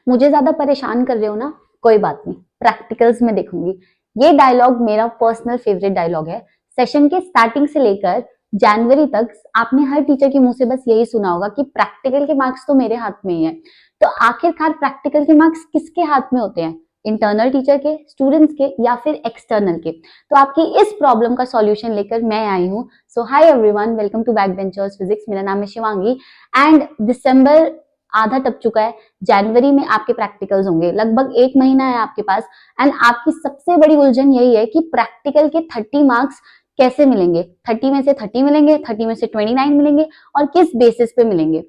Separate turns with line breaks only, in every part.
मुझे ज्यादा परेशान कर रहे हो ना, कोई बात नहीं, प्रैक्टिकल्स में देखूंगी। ये डायलॉग मेरा पर्सनल फेवरेट डायलॉग है। सेशन के स्टार्टिंग से लेकर जनवरी तक आपने हर टीचर के मुंह से बस यही सुना होगा कि प्रैक्टिकल के मार्क्स तो मेरे हाथ में ही है। तो आखिरकार प्रैक्टिकल के मार्क्स किसके हाथ में होते हैं? इंटरनल टीचर के, स्टूडेंट्स के, या फिर एक्सटर्नल के? तो आपकी इस प्रॉब्लम का सॉल्यूशन लेकर मैं आई हूँ। So hi everyone, welcome to back benchers physics. मेरा नाम है शिवांगी एंड दिसंबर आधा टप चुका है, जनवरी में आपके प्रैक्टिकल्स होंगे। लगभग 1 महीना है आपके पास एंड आपकी सबसे बड़ी उलझन यही है कि प्रैक्टिकल के 30 मार्क्स कैसे मिलेंगे। 30 में से 30 मिलेंगे, 30 में से 29 मिलेंगे और किस बेसिस पे मिलेंगे?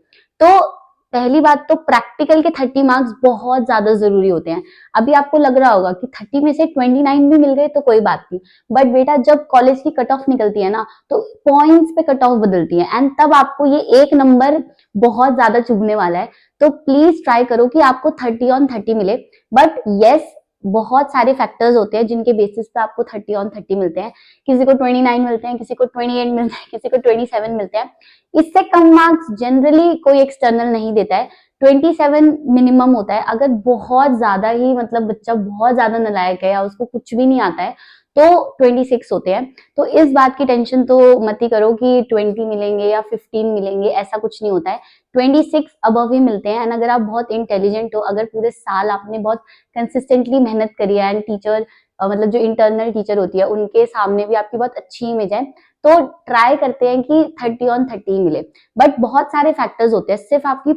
तो पहली बात तो प्रैक्टिकल के 30 मार्क्स बहुत ज्यादा जरूरी होते हैं। अभी आपको लग रहा होगा कि 30 में से 29 भी मिल गए तो कोई बात नहीं, बट बेटा जब कॉलेज की कट ऑफ निकलती है ना, तो पॉइंट्स पे कट ऑफ बदलती है एंड तब आपको ये एक नंबर बहुत ज्यादा चुभने वाला है। तो प्लीज ट्राई करो कि आपको 30 ऑन 30 मिले। बट यस, बहुत सारे फैक्टर्स होते हैं जिनके बेसिस पे आपको 30 ऑन 30 मिलते हैं। किसी को 29 मिलते हैं, किसी को 28 मिलते हैं, किसी को 27 मिलते हैं। इससे कम मार्क्स जनरली कोई एक्सटर्नल नहीं देता है। 27 मिनिमम होता है। अगर बहुत ज्यादा ही मतलब बच्चा बहुत ज्यादा नालायक है या उसको कुछ भी नहीं आता है तो 26 होते हैं। तो इस बात की टेंशन तो मत ही करो कि 20 मिलेंगे या 15 मिलेंगे, ऐसा कुछ नहीं होता है। 26 अबव ही मिलते हैं एंड अगर आप बहुत इंटेलिजेंट हो, अगर पूरे साल आपने बहुत कंसिस्टेंटली मेहनत करी है एंड टीचर मतलब जो इंटरनल टीचर होती है उनके सामने भी आपकी बहुत अच्छी इमेज है, तो ट्राई करते हैं कि 30 ऑन 30 मिले। बट बहुत सारे फैक्टर्स होते हैं, सिर्फ आपकी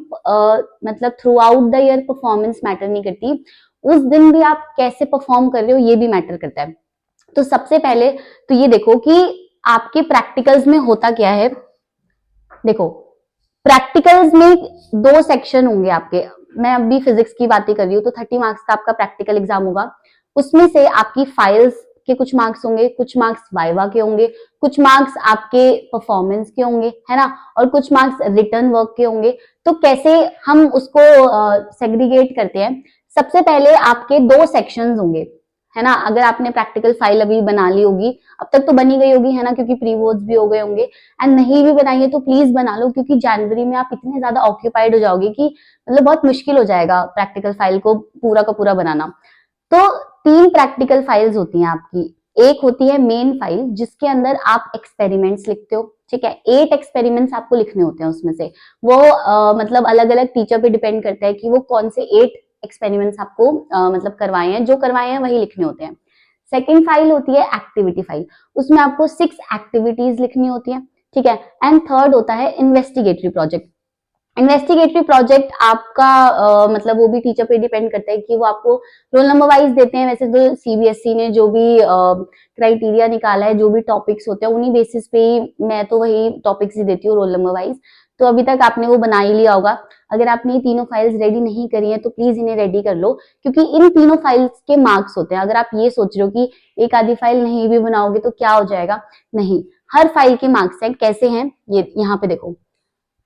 मतलब through out the year performance matter नहीं करती, उस दिन भी आप कैसे परफॉर्म कर रहे हो ये भी मैटर करता है। तो सबसे पहले तो ये देखो कि आपके प्रैक्टिकल्स में होता क्या है। देखो, प्रैक्टिकल्स में 2 सेक्शन होंगे आपके। मैं अभी फिजिक्स की बातें कर रही हूँ, तो 30 मार्क्स का आपका प्रैक्टिकल एग्जाम होगा। उसमें से आपकी फाइल्स के कुछ मार्क्स होंगे, कुछ मार्क्स वाइवा के होंगे, कुछ मार्क्स आपके परफॉर्मेंस के होंगे, है ना, और कुछ मार्क्स रिटर्न वर्क के होंगे। तो कैसे हम उसको सेग्रीगेट करते हैं? सबसे पहले आपके 2 सेक्शंस होंगे, है ना। अगर आपने प्रैक्टिकल फाइल अभी बना ली होगी, अब तक तो बनी गई होगी, है ना, क्योंकि प्री बोर्ड्स भी हो गए होंगे। एंड नहीं भी बनाई है तो प्लीज बना लो, क्योंकि जनवरी में आप इतने ज्यादा ऑक्यूपाइड हो जाओगे कि मतलब बहुत मुश्किल हो जाएगा प्रैक्टिकल फाइल को पूरा का पूरा बनाना। तो 3 प्रैक्टिकल फाइल्स होती हैं आपकी। एक होती है मेन फाइल जिसके अंदर आप एक्सपेरिमेंट्स लिखते हो, ठीक है। 8 एक्सपेरिमेंट्स आपको लिखने होते हैं उसमें से। वो मतलब अलग अलग टीचर पे डिपेंड करता है कि वो कौन से 8 एक्सपेरिमेंट्स आपको मतलब करवाए हैं, जो करवाए हैं वही लिखने होते हैं। सेकेंड फाइल होती है एक्टिविटी फाइल, उसमें आपको 6 एक्टिविटीज लिखनी होती है, ठीक है। एंड थर्ड होता है इन्वेस्टिगेटरी प्रोजेक्ट। इन्वेस्टिगेटरी प्रोजेक्ट आपका मतलब वो भी टीचर पे डिपेंड करता है कि वो आपको रोल नंबर वाइज देते हैं। वैसे तो सीबीएसई ने जो भी क्राइटेरिया निकाला है, जो भी टॉपिक्स होते हैं उन्हीं बेसिस पे ही मैं तो वही टॉपिक्स ही देती हूँ रोल नंबर वाइज। तो अभी तक आपने वो बना ही लिया होगा। अगर आपने ये तीनों फाइल्स रेडी नहीं करी है तो प्लीज इन्हें रेडी कर लो, क्योंकि इन तीनों फाइल्स के मार्क्स होते हैं। अगर आप ये सोच रहे हो कि एक आधी फाइल नहीं भी बनाओगे तो क्या हो जाएगा, नहीं, हर फाइल के मार्क्स हैं। कैसे हैं ये यहाँ पे देखो।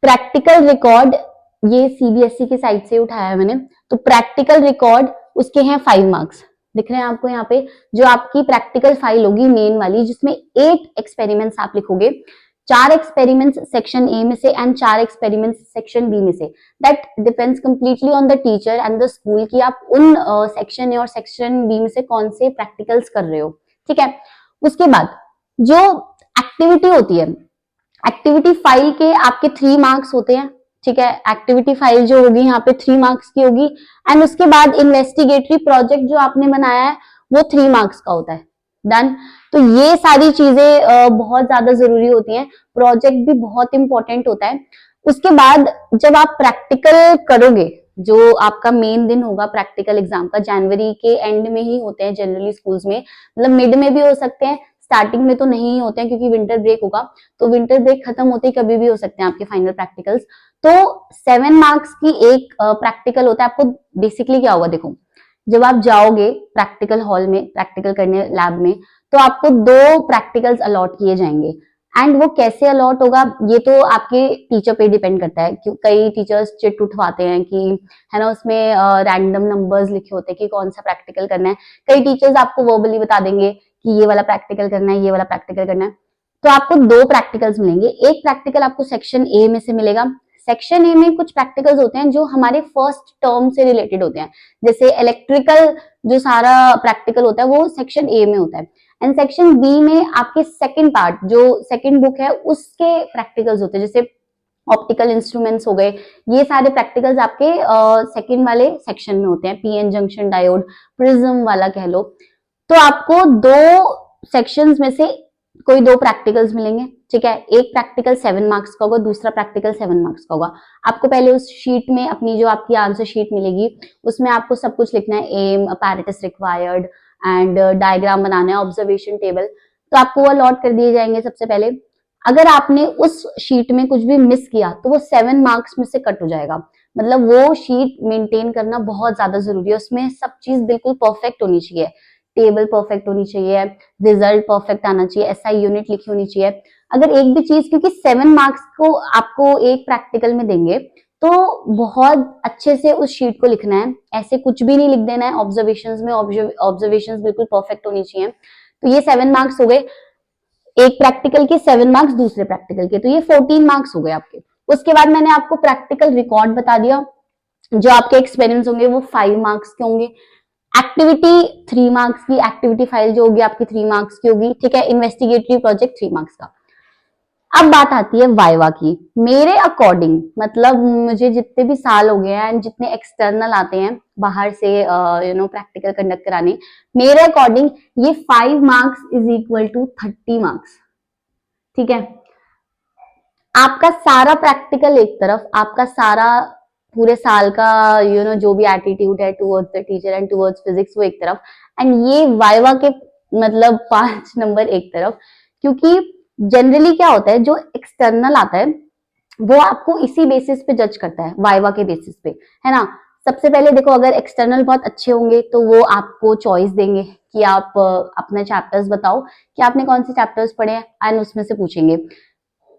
प्रैक्टिकल रिकॉर्ड, ये सीबीएसई की साइट से उठाया है मैंने। तो प्रैक्टिकल रिकॉर्ड उसके हैं 5 मार्क्स, दिख रहे हैं आपको यहाँ पे। जो आपकी प्रैक्टिकल फाइल होगी मेन वाली, जिसमें 8 एक्सपेरिमेंट्स आप लिखोगे, 4 एक्सपेरिमेंट्स सेक्शन ए में से एंड 4 एक्सपेरिमेंट्स सेक्शन बी में से। That depends completely on the teacher and the school कि आप उन सेक्शन ए और सेक्शन बी में से कौन से प्रैक्टिकल्स कर रहे हो, ठीक है। उसके बाद जो एक्टिविटी होती है, एक्टिविटी फाइल के आपके 3 मार्क्स होते हैं, ठीक है। एक्टिविटी फाइल जो होगी यहाँ पे 3 मार्क्स की होगी। एंड उसके बाद इन्वेस्टिगेटरी प्रोजेक्ट जो आपने बनाया है वो 3 मार्क्स का होता है। डन। तो ये सारी चीजें बहुत ज्यादा जरूरी होती हैं। प्रोजेक्ट भी बहुत इंपॉर्टेंट होता है। उसके बाद जब आप प्रैक्टिकल करोगे, जो आपका मेन दिन होगा प्रैक्टिकल एग्जाम का, जनवरी के एंड में ही होते हैं जनरली स्कूल्स में, मतलब मिड में भी हो सकते हैं, स्टार्टिंग में तो नहीं होते हैं क्योंकि विंटर ब्रेक होगा। तो विंटर ब्रेक खत्म होते ही कभी भी हो सकते हैं आपके फाइनल प्रैक्टिकल्स। तो 7 मार्क्स की एक प्रैक्टिकल होता है। आपको बेसिकली क्या होगा, देखो, जब आप जाओगे प्रैक्टिकल हॉल में प्रैक्टिकल करने लैब में, तो आपको 2 प्रैक्टिकल्स अलॉट किए जाएंगे। एंड वो कैसे अलॉट होगा ये तो आपके टीचर पे डिपेंड करता है। कई टीचर्स चिट उठवाते हैं कि, है ना, उसमें रैंडम नंबर्स लिखे होते हैं कि कौन सा प्रैक्टिकल करना है। कई टीचर्स आपको वर्बली बता देंगे कि ये वाला प्रैक्टिकल करना है, ये वाला प्रैक्टिकल करना है। तो आपको 2 प्रैक्टिकल्स मिलेंगे। एक प्रैक्टिकल आपको सेक्शन ए में से मिलेगा, सेक्शन ए में कुछ प्रैक्टिकल्स होते हैं जो हमारे फर्स्ट टर्म से रिलेटेड होते हैं, जैसे इलेक्ट्रिकल जो सारा प्रैक्टिकल होता है वो सेक्शन ए में होता है, एंड सेक्शन बी में आपके सेकंड पार्ट जो सेकंड बुक है उसके प्रैक्टिकल्स होते हैं, जैसे ऑप्टिकल इंस्ट्रूमेंट्स हो गए, ये सारे प्रैक्टिकल्स आपके सेकंड वाले सेक्शन में होते हैं, पीएन जंक्शन डायोड, प्रिज्म वाला कह लो। तो आपको दो सेक्शंस में से कोई दो प्रैक्टिकल्स मिलेंगे, ठीक है, एक प्रैक्टिकल 7 मार्क्स का होगा, दूसरा प्रैक्टिकल 7 मार्क्स का होगा। आपको पहले उस शीट में अपनी जो आपकी आंसर शीट मिलेगी उसमें आपको सब कुछ लिखना है, aim, apparatus required and diagram बनाना है, ऑब्जर्वेशन टेबल, तो आपको वो अलॉट कर दिए जाएंगे सबसे पहले। अगर आपने उस शीट में कुछ भी मिस किया तो वो 7 मार्क्स में से कट हो जाएगा। मतलब वो शीट मेंटेन करना बहुत ज्यादा जरूरी है, उसमें सब चीज बिल्कुल परफेक्ट होनी चाहिए, टेबल परफेक्ट होनी चाहिए, रिजल्ट परफेक्ट आना चाहिए, एसआई यूनिट लिखी होनी चाहिए। अगर एक भी चीज, क्योंकि 7 मार्क्स को आपको एक प्रैक्टिकल में देंगे तो बहुत अच्छे से उस शीट को लिखना है, ऐसे कुछ भी नहीं लिख देना है, ऑब्जर्वेशंस में ऑब्जर्वेशंस बिल्कुल परफेक्ट होनी चाहिए। तो ये 7 मार्क्स हो गए, एक प्रैक्टिकल के 7 मार्क्स दूसरे प्रैक्टिकल के, तो ये 14 मार्क्स हो गए आपके। उसके बाद मैंने आपको प्रैक्टिकल रिकॉर्ड बता दिया, जो आपके एक्सपेरिमेंट्स होंगे वो 5 मार्क्स के होंगे, एक्टिविटी 3 मार्क्स की, एक्टिविटी फाइल जो होगी आपकी 3 मार्क्स की होगी, ठीक है, इन्वेस्टिगेटरी प्रोजेक्ट 3 मार्क्स का। अब बात आती है वाइवा की। मेरे अकॉर्डिंग, मतलब मुझे जितने भी साल हो गए हैं एंड जितने एक्सटर्नल आते हैं बाहर से प्रैक्टिकल कंडक्ट कराने, मेरे अकॉर्डिंग ये 5 marks is equal to 30 marks, ठीक है। आपका सारा प्रैक्टिकल एक तरफ, आपका सारा पूरे साल का जो भी एटीट्यूड है towards the teacher and towards physics वो एक तरफ, एंड ये वाइवा के मतलब 5 नंबर एक तरफ। क्योंकि जनरली क्या होता है, जो एक्सटर्नल आता है वो आपको इसी बेसिस पे जज करता है, वाइवा के बेसिस पे, है ना। सबसे पहले देखो, अगर एक्सटर्नल बहुत अच्छे होंगे तो वो आपको चॉइस देंगे कि आप अपने चैप्टर्स बताओ कि आपने कौन से चैप्टर्स पढ़े हैं, एंड उसमें से पूछेंगे।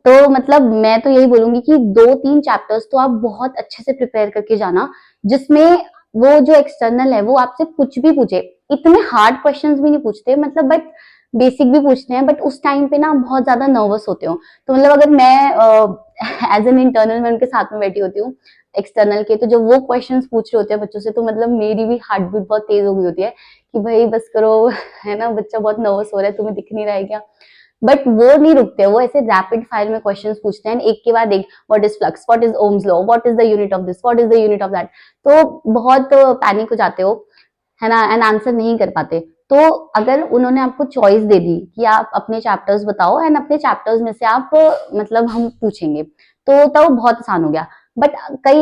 तो मतलब मैं तो यही बोलूंगी कि 2-3 चैप्टर्स तो आप बहुत अच्छे से प्रिपेयर करके जाना, जिसमें वो जो एक्सटर्नल है वो आपसे कुछ भी पूछे, इतने हार्ड क्वेश्चंस भी नहीं पूछते, मतलब बट बेसिक भी पूछते हैं, बट उस टाइम पे ना बहुत ज्यादा नर्वस होते हो। तो मतलब अगर मैं एज एन इंटरनल मैं उनके साथ में बैठी होती हूँ एक्सटर्नल के, तो जब वो क्वेश्चंस पूछ रहे होते हैं बच्चों से, तो मतलब मेरी भी हार्ट बीट बहुत तेज हो गई होती है कि भाई बस करो, है ना, बच्चा बहुत नर्वस हो रहा है, तुम्हें दिख नहीं रहा है क्या। बट वो नहीं रुकते, वो ऐसे रैपिड फायर में क्वेश्चंस पूछते हैं, एक के बाद एक, what is flux, what is Ohm's law, what is the unit of this, what is the unit of that. तो बहुत पैनिक हो जाते हो, है ना, एंड आंसर नहीं कर पाते। तो अगर उन्होंने आपको चॉइस दे दी कि आप अपने चैप्टर्स बताओ एंड अपने चैप्टर्स में से आप मतलब हम पूछेंगे, तो बहुत आसान हो गया। बट कई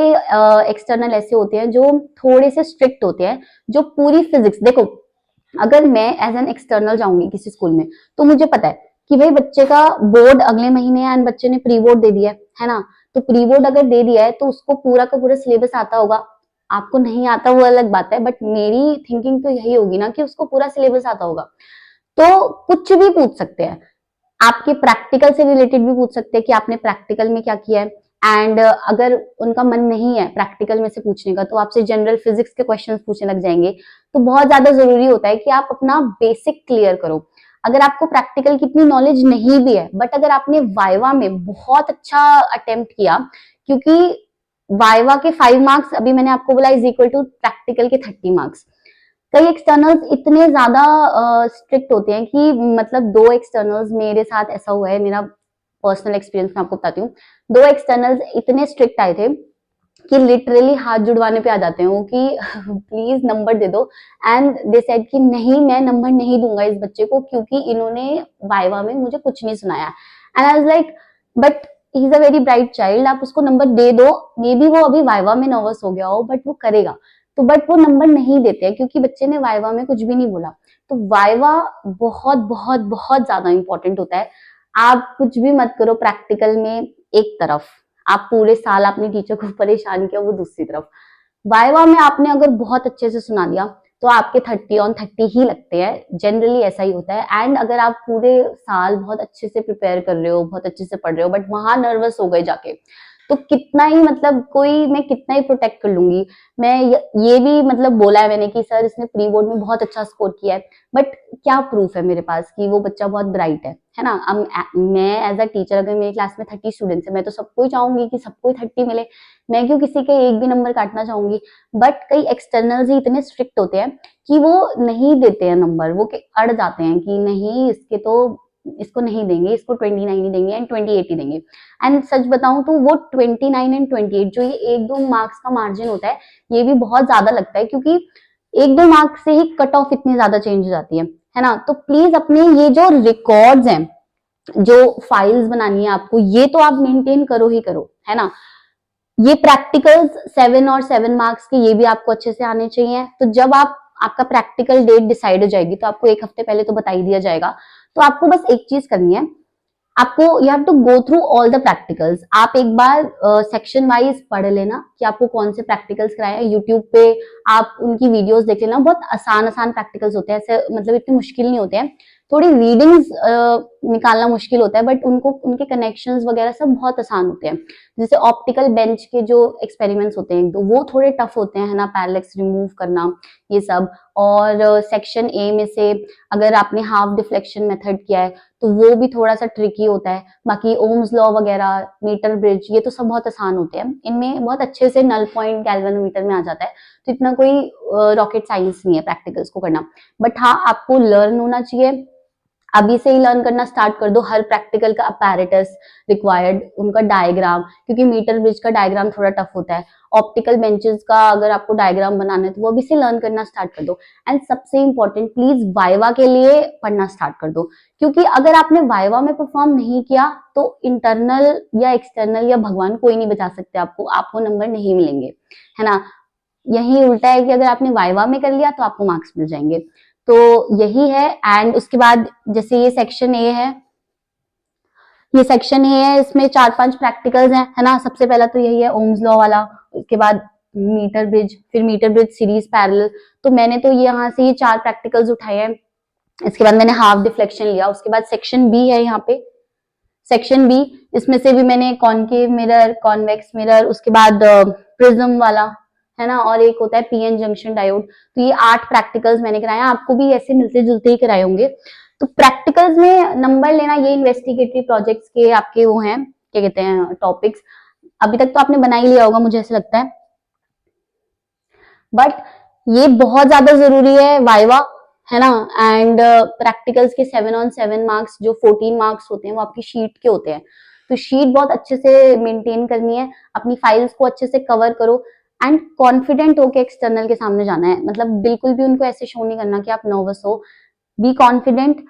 एक्सटर्नल ऐसे होते हैं जो थोड़े से स्ट्रिक्ट होते हैं, जो पूरी फिजिक्स, देखो अगर मैं एज एन एक्सटर्नल जाऊंगी किसी स्कूल में, तो मुझे पता है कि भाई बच्चे का बोर्ड अगले महीने है एंड बच्चे ने प्री बोर्ड दे दिया है ना, तो प्री बोर्ड अगर दे दिया है तो उसको पूरा का पूरा सिलेबस आता होगा। आपको नहीं आता वो अलग बात है, बट मेरी थिंकिंग तो यही होगी ना कि उसको पूरा सिलेबस आता होगा। तो कुछ भी पूछ सकते हैं, आपके प्रैक्टिकल से रिलेटेड भी पूछ सकते हैं कि आपने प्रैक्टिकल में क्या किया है, एंड अगर उनका मन नहीं है प्रैक्टिकल में से पूछने का, तो आपसे जनरल फिजिक्स के क्वेश्चंस पूछने लग जाएंगे। तो बहुत ज्यादा जरूरी होता है कि आप अपना बेसिक क्लियर करो। अगर आपको प्रैक्टिकल की इतनी नॉलेज नहीं भी है, बट अगर आपने वाइवा में बहुत अच्छा अटेम्प्ट किया, क्योंकि वाइवा के 5 मार्क्स अभी मैंने आपको बोला इज इक्वल टू प्रैक्टिकल के 30 मार्क्स। कई एक्सटर्नल्स इतने ज्यादा स्ट्रिक्ट होते हैं कि मतलब 2 एक्सटर्नल्स मेरे साथ ऐसा हुआ है, मेरा पर्सनल एक्सपीरियंस मैं आपको बताती हूँ। 2 एक्सटर्नल्स इतने स्ट्रिक्ट आए थे कि लिटरली हाथ जुड़वाने पे आ जाते हैं वो कि प्लीज नंबर दे दो, एंड दे सेड कि नहीं मैं नंबर नहीं दूंगा इस बच्चे को, क्योंकि इन्होंने वाइवा में मुझे कुछ नहीं सुनाया। And I was like, but he is a very bright child, आप उसको नंबर दे दो, मे बी वो अभी वाइवा में नर्वस हो गया हो बट वो करेगा। तो बट वो नंबर नहीं देते हैं क्योंकि बच्चे ने वाइवा में कुछ भी नहीं बोला। तो वाइवा बहुत बहुत बहुत ज्यादा इंपॉर्टेंट होता है। आप कुछ भी मत करो प्रैक्टिकल में, एक तरफ आप पूरे साल अपने टीचर को परेशान किया, वो दूसरी तरफ वाइवा में आपने अगर बहुत अच्छे से सुना दिया तो आपके 30 ही लगते हैं, जनरली ऐसा ही होता है। एंड अगर आप पूरे साल बहुत अच्छे से प्रिपेयर कर रहे हो, बहुत अच्छे से पढ़ रहे हो, बट वहां नर्वस हो गए जाके, तो कितना ही मतलब कोई मैं कितना ही प्रोटेक्ट कर लूंगी। मैं ये भी मतलब बोला है मैंने कि सर इसने प्री बोर्ड में बहुत अच्छा स्कोर किया है, बट क्या प्रूफ है मेरे पास कि वो बच्चा बहुत ब्राइट है ना। अब मैं एज अ टीचर अगर मेरी क्लास में 30 स्टूडेंट्स है, मैं तो सबको ही चाहूंगी कि सबको ही 30 मिले, मैं क्यों किसी के एक भी नंबर काटना चाहूंगी। बट कई एक्सटर्नल्स ही इतने स्ट्रिक्ट होते हैं कि वो नहीं देते हैं नंबर, वो अड़ जाते हैं कि नहीं इसके तो इसको नहीं देंगे, इसको 29 ही देंगे एंड 28 ही देंगे। एंड सच बताऊं तो वो 29 एंड 28 जो ये 1-2 मार्क्स का मार्जिन होता है, ये भी बहुत ज्यादा लगता है, क्योंकि 1-2 मार्क्स से ही कट ऑफ इतनी ज्यादा चेंज हो जाती है ना। तो प्लीज अपने ये जो रिकॉर्ड्स हैं, जो फाइल्स बनानी है आपको, ये तो आप मेंटेन करो ही करो, है ना। ये प्रैक्टिकल्स 7 और 7 मार्क्स के ये भी आपको अच्छे से आने चाहिए। तो जब आपका प्रैक्टिकल डेट डिसाइड हो जाएगी तो आपको एक हफ्ते पहले तो बता ही दिया जाएगा। तो आपको बस एक चीज करनी है, आपको you have to go through all the practicals. आप एक बार सेक्शन वाइज पढ़ लेना कि आपको कौन से प्रैक्टिकल्स कराए हैं। यूट्यूब पे आप उनकी वीडियोस देख लेना, बहुत आसान आसान प्रैक्टिकल्स होते हैं, ऐसे मतलब इतने मुश्किल नहीं होते हैं। थोड़ी रीडिंग्स निकालना मुश्किल होता है, बट उनको उनके कनेक्शंस वगैरह सब बहुत आसान होते हैं। जैसे ऑप्टिकल बेंच के जो एक्सपेरिमेंट्स होते हैं तो वो थोड़े टफ होते हैं, है ना, पैरेलैक्स रिमूव करना ये सब। और सेक्शन ए में से अगर आपने हाफ डिफ्लेक्शन मेथड किया है तो वो भी थोड़ा सा ट्रिकी होता है। बाकी ओम्स लॉ वगैरह, मीटर ब्रिज, ये तो सब बहुत आसान होते हैं, इनमें बहुत अच्छे से नल पॉइंट गैल्वेनोमीटर में आ जाता है। तो इतना कोई रॉकेट साइंस नहीं है प्रैक्टिकल्स को करना। बट हाँ, आपको लर्न होना चाहिए, अभी से ही लर्न करना स्टार्ट कर दो। हर प्रैक्टिकल का अपैरेटस रिक्वायर्ड, उनका डायग्राम, क्योंकि मीटर ब्रिज का डायग्राम थोड़ा टफ होता है। ऑप्टिकल बेंचेस का अगर आपको डायग्राम बनाना है तो वो अभी से लर्न करना स्टार्ट कर दो। एंड सबसे इंपॉर्टेंट, प्लीज वाइवा के लिए पढ़ना स्टार्ट कर दो, क्योंकि अगर आपने वाइवा में परफॉर्म नहीं किया तो इंटरनल या एक्सटर्नल या भगवान कोई नहीं बचा सकते आपको नंबर नहीं मिलेंगे, है ना। यही उल्टा है कि अगर आपने वाइवा में कर लिया तो आपको मार्क्स मिल जाएंगे। तो यही है। एंड उसके बाद जैसे ये सेक्शन ए है, ये सेक्शन ए है, इसमें 4-5 प्रैक्टिकल्स हैं, है ना। सबसे पहला तो यही है ओम्स लॉ वाला, उसके बाद मीटर ब्रिज, फिर मीटर ब्रिज सीरीज पैरेलल। तो मैंने तो यहाँ से ये 4 प्रैक्टिकल्स उठाए हैं। इसके बाद मैंने हाफ डिफ्लेक्शन लिया। उसके बाद सेक्शन बी है यहाँ पे, सेक्शन बी, इसमें से भी मैंने कॉनकेव मिरर, कॉन्वेक्स मिरर, उसके बाद प्रिज्म वाला, है ना, और एक होता है पीएन जंक्शन डायोड। तो ये 8 प्रैक्टिकल्स मैंने कराए हैं, आपको भी ऐसे मिलते जुलते ही कराए होंगे। तो प्रैक्टिकल्स में नंबर लेना, ये इन्वेस्टिगेटरी प्रोजेक्ट्स के आपके वो हैं, क्या कहते हैं, टॉपिक्स। अभी तक तो आपने बना ही लिया होगा मुझे ऐसा लगता है, बट ये बहुत ज्यादा जरूरी है वाइवा, है ना। एंड प्रैक्टिकल्स के 7 on 7 मार्क्स, जो 14 मार्क्स होते हैं वो आपकी शीट के होते हैं। तो शीट बहुत अच्छे से मेंटेन करनी है, अपनी फाइल्स को अच्छे से कवर करो एंड कॉन्फिडेंट होके एक्सटर्नल के सामने जाना है। मतलब बिल्कुल भी उनको ऐसे शो नहीं करना कि आप नर्वस हो। Be confident.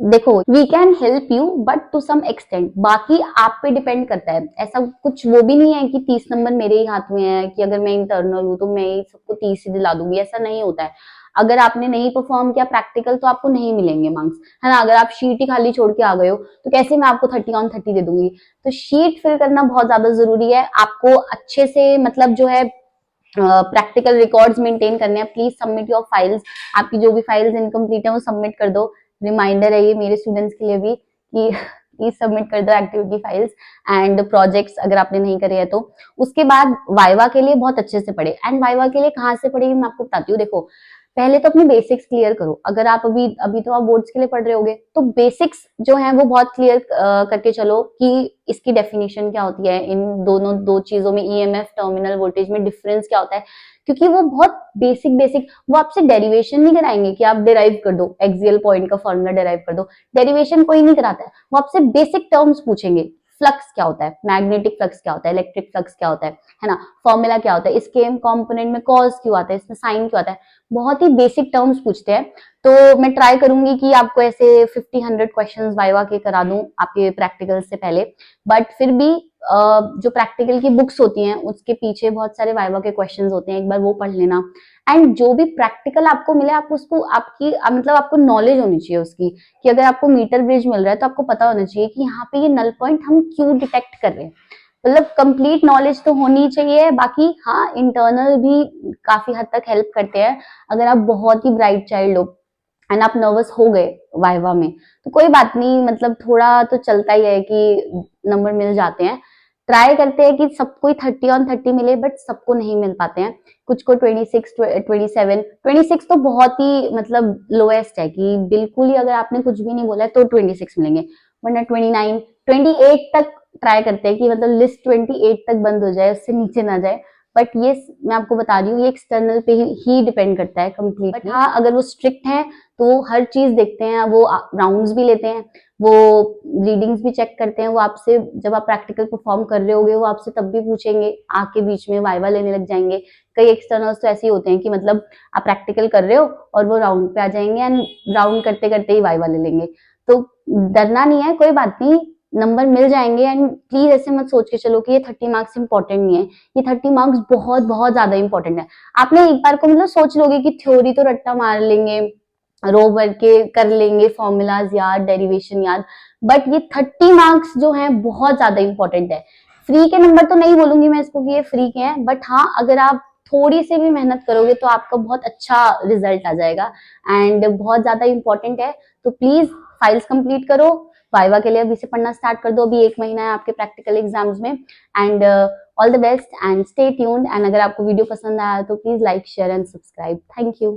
देखो, we can help you but to some extent, बाकी आप पे डिपेंड करता है। ऐसा कुछ वो भी नहीं है कि 30 नंबर मेरे ही हाथ में है कि अगर मैं इंटरनल हूं तो मैं ही सबको 30 ही दिला दूंगी, ऐसा नहीं होता है। अगर आपने नहीं परफॉर्म किया प्रैक्टिकल तो आपको नहीं मिलेंगे मार्क्स, है ना। अगर आप शीट ही खाली छोड़ के आ गए हो तो कैसे मैं आपको 30 on 30 दे दूंगी। तो शीट फिल करना बहुत ज्यादा जरूरी है। आपको अच्छे से मतलब जो है प्रैक्टिकल रिकॉर्ड्स मेंटेन करने हैं। प्लीज सबमिट योर फाइल्स, आपकी जो भी फाइल्स इनकम्प्लीट है वो सबमिट कर दो। रिमाइंडर है ये मेरे स्टूडेंट्स के लिए भी कि प्लीज सबमिट कर दो एक्टिविटी फाइल्स एंड प्रोजेक्ट्स, अगर आपने नहीं करे हैं तो। उसके बाद वाइवा के लिए बहुत अच्छे से पढ़े। एंड वाइवा के लिए कहाँ से पढ़ेगी मैं आपको बताती हूँ। देखो, पहले तो अपने बेसिक्स क्लियर करो। अगर आप अभी अभी तो आप बोर्ड्स के लिए पढ़ रहे होगे, तो बेसिक्स जो है वो बहुत क्लियर करके चलो कि इसकी डेफिनेशन क्या होती है, इन दोनों दो चीजों में ईएमएफ टर्मिनल वोल्टेज में डिफरेंस क्या होता है। क्योंकि वो बहुत बेसिक बेसिक, वो आपसे डेरिवेशन नहीं कराएंगे कि आप डिराइव कर दो, एक्सियल पॉइंट का फॉर्मूला डिराइव कर दो, डेरिवेशन कोई नहीं कराता है। वो आपसे बेसिक टर्म्स पूछेंगे, फ्लक्स क्या होता है, मैग्नेटिक फ्लक्स क्या होता है, इलेक्ट्रिक फ्लक्स क्या होता है ना, फॉर्मूला क्या होता है, इसके कंपोनेंट में कॉस क्यों आता है, इसमें साइन क्यों आता है। बहुत ही बेसिक टर्म्स पूछते हैं। तो मैं ट्राई करूंगी कि आपको ऐसे 50-100 क्वेश्चंस वाइवा के करा दूं आपके प्रैक्टिकल से पहले। बट फिर भी जो प्रैक्टिकल की बुक्स होती हैं उसके पीछे बहुत सारे वाइवा के क्वेश्चंस होते हैं, एक बार वो पढ़ लेना। एंड जो भी प्रैक्टिकल आपको मिले, आप उसको आपकी मतलब आपको नॉलेज होनी चाहिए उसकी, कि अगर आपको मीटर ब्रिज मिल रहा है तो आपको पता होना चाहिए कि यहाँ पे ये नल पॉइंट हम क्यों डिटेक्ट कर रहे हैं। मतलब कंप्लीट नॉलेज तो होनी चाहिए। बाकी हाँ, इंटरनल भी काफी हद तक हेल्प करते हैं। अगर आप बहुत ही ब्राइट चाइल्ड हो एंड आप नर्वस हो गए वाइवा में तो कोई बात नहीं, मतलब थोड़ा तो चलता ही है कि नंबर मिल जाते हैं। ट्राई करते हैं कि सबको 30 on 30 मिले, बट सबको नहीं मिल पाते हैं। कुछ को 26, 27, 26 तो बहुत ही मतलब लोएस्ट है कि बिल्कुल ही अगर आपने कुछ भी नहीं बोला है तो 26 मिलेंगे, वरना 29, 28 तक ट्राई करते हैं कि मतलब लिस्ट 28 तक बंद हो जाए, उससे नीचे ना जाए। बट ये मैं आपको बता रही हूँ, ये एक्सटर्नल पे ही डिपेंड करता है कंप्लीटली। बट हाँ, अगर वो स्ट्रिक्ट है तो वो हर चीज देखते हैं, वो राउंड्स भी लेते हैं, वो रीडिंग्स भी चेक करते हैं, वो आपसे जब आप प्रैक्टिकल परफॉर्म कर रहे होगे वो आपसे तब भी पूछेंगे, आके बीच में वाइवा लेने लग जाएंगे। कई एक्सटर्नल्स तो ऐसे ही होते हैं कि मतलब आप प्रैक्टिकल कर रहे हो और वो राउंड पे आ जाएंगे एंड राउंड करते करते ही वाइवा ले लेंगे। तो डरना नहीं है, कोई बात नहीं, नंबर मिल जाएंगे। एंड प्लीज ऐसे मत सोच के चलो कि ये 30 मार्क्स इंपॉर्टेंट नहीं है, ये 30 मार्क्स बहुत बहुत ज्यादा इंपॉर्टेंट है। आपने एक बार को मतलब सोच लोगे कि थ्योरी तो रट्टा मार लेंगे, रो भर के कर लेंगे, फॉर्मूलाज याद, डेरिवेशन याद, बट ये 30 मार्क्स जो है बहुत ज्यादा इंपॉर्टेंट है। फ्री के नंबर तो नहीं बोलूंगी मैं इसको कि ये फ्री के हैं, बट हाँ अगर आप थोड़ी सी भी मेहनत करोगे तो आपका बहुत अच्छा रिजल्ट आ जाएगा एंड बहुत ज्यादा इंपॉर्टेंट है। तो प्लीज फाइल्स कंप्लीट करो, वाइवा के लिए अभी से पढ़ना स्टार्ट कर दो, अभी 1 महीना है आपके प्रैक्टिकल एग्जाम्स में। And all the best and stay tuned. And अगर आपको वीडियो पसंद आया तो please like, share and subscribe. Thank you.